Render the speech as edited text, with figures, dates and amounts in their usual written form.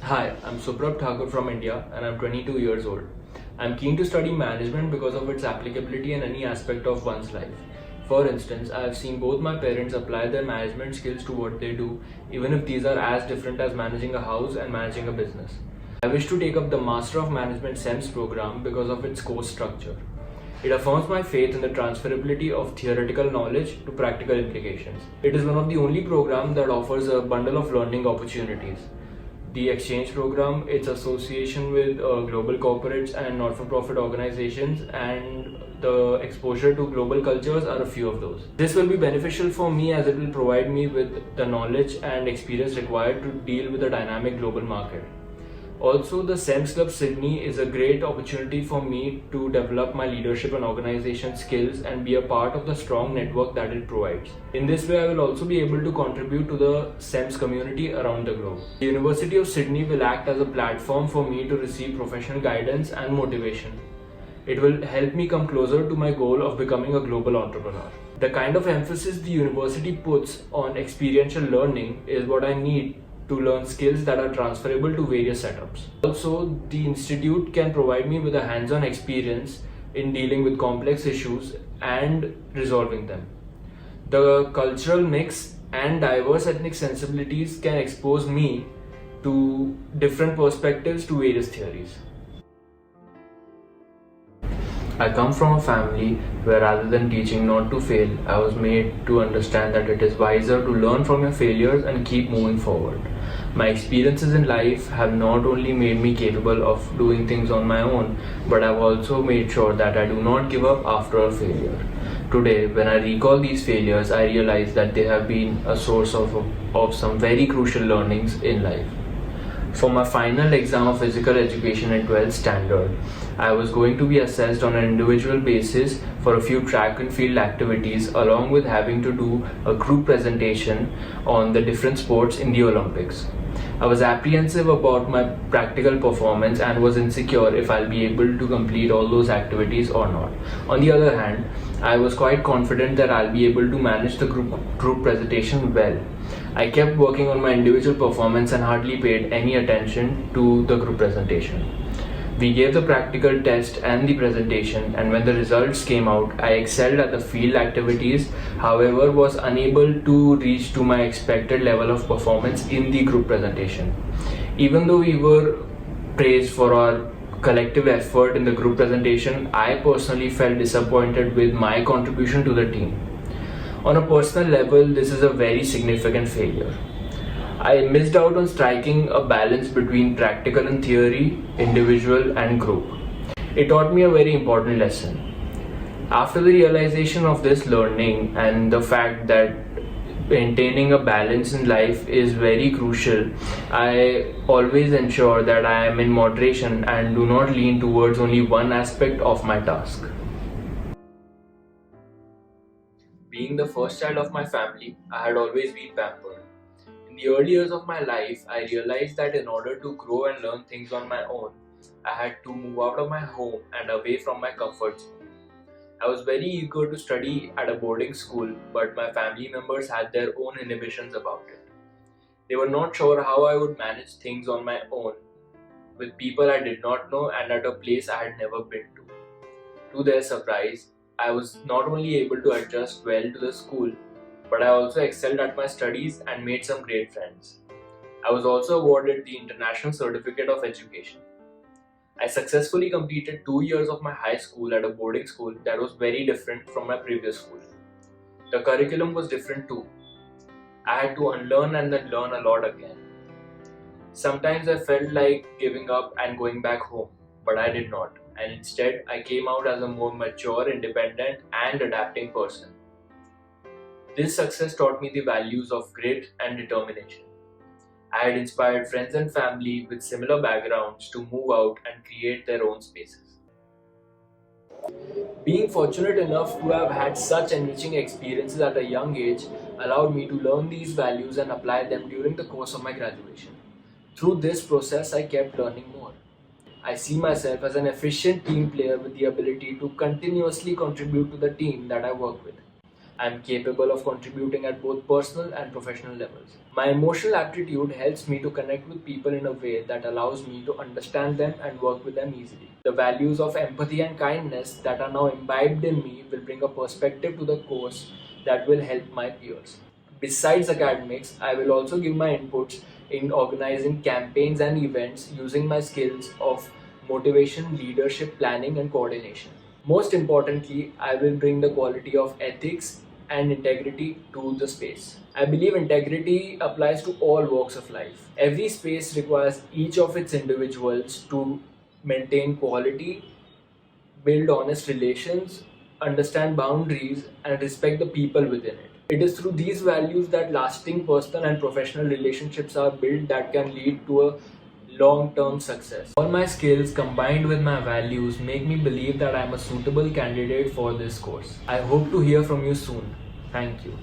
Hi, I'm Suprab Thakur from India and I'm 22 years old. I'm keen to study management because of its applicability in any aspect of one's life. For instance, I have seen both my parents apply their management skills to what they do, even if these are as different as managing a house and managing a business. I wish to take up the Master of Management CEMS program because of its course structure. It affirms my faith in the transferability of theoretical knowledge to practical implications. It is one of the only programs that offers a bundle of learning opportunities. The exchange program, its association with global corporates and not-for-profit organizations, and the exposure to global cultures are a few of those. This will be beneficial for me as it will provide me with the knowledge and experience required to deal with the dynamic global market. Also, the CEMS Club Sydney is a great opportunity for me to develop my leadership and organization skills and be a part of the strong network that it provides. In this way, I will also be able to contribute to the CEMS community around the globe. The University of Sydney will act as a platform for me to receive professional guidance and motivation. It will help me come closer to my goal of becoming a global entrepreneur. The kind of emphasis the university puts on experiential learning is what I need to learn skills that are transferable to various setups. Also, the institute can provide me with a hands-on experience in dealing with complex issues and resolving them. The cultural mix and diverse ethnic sensibilities can expose me to different perspectives to various theories. I come from a family where rather than teaching not to fail, I was made to understand that it is wiser to learn from your failures and keep moving forward. My experiences in life have not only made me capable of doing things on my own, but have also made sure that I do not give up after a failure. Today, when I recall these failures, I realize that they have been a source of some very crucial learnings in life. For my final exam of physical education in 12th standard, I was going to be assessed on an individual basis for a few track and field activities, along with having to do a group presentation on the different sports in the Olympics. I was apprehensive about my practical performance and was insecure if I'll be able to complete all those activities or not. On the other hand, I was quite confident that I'll be able to manage the group presentation well. I kept working on my individual performance and hardly paid any attention to the group presentation. We gave the practical test and the presentation, and when the results came out, I excelled at the field activities, however was unable to reach to my expected level of performance in the group presentation. Even though we were praised for our collective effort in the group presentation, I personally felt disappointed with my contribution to the team. On a personal level, this is a very significant failure. I missed out on striking a balance between practical and theory, individual and group. It taught me a very important lesson. After the realization of this learning and the fact that maintaining a balance in life is very crucial, I always ensure that I am in moderation and do not lean towards only one aspect of my task. Being the first child of my family, I had always been pampered. In the early years of my life, I realized that in order to grow and learn things on my own, I had to move out of my home and away from my comfort zone. I was very eager to study at a boarding school, but my family members had their own inhibitions about it. They were not sure how I would manage things on my own, with people I did not know and at a place I had never been to. To their surprise, I was not only able to adjust well to the school, but I also excelled at my studies and made some great friends. I was also awarded the International Certificate of Education. I successfully completed 2 years of my high school at a boarding school that was very different from my previous school. The curriculum was different too. I had to unlearn and then learn a lot again. Sometimes I felt like giving up and going back home, but I did not, and instead I came out as a more mature, independent, and adapting person. This success taught me the values of grit and determination. I had inspired friends and family with similar backgrounds to move out and create their own spaces. Being fortunate enough to have had such enriching experiences at a young age allowed me to learn these values and apply them during the course of my graduation. Through this process, I kept learning more. I see myself as an efficient team player with the ability to continuously contribute to the team that I work with. I'm capable of contributing at both personal and professional levels. My emotional aptitude helps me to connect with people in a way that allows me to understand them and work with them easily. The values of empathy and kindness that are now imbibed in me will bring a perspective to the course that will help my peers. Besides academics, I will also give my inputs in organizing campaigns and events using my skills of motivation, leadership, planning, and coordination. Most importantly, I will bring the quality of ethics and integrity to the space. I believe integrity applies to all walks of life. Every space requires each of its individuals to maintain quality, build honest relations, understand boundaries, and respect the people within it. It is through these values that lasting personal and professional relationships are built that can lead to a long term success. All my skills combined with my values make me believe that I am a suitable candidate for this course. I hope to hear from you soon. Thank you.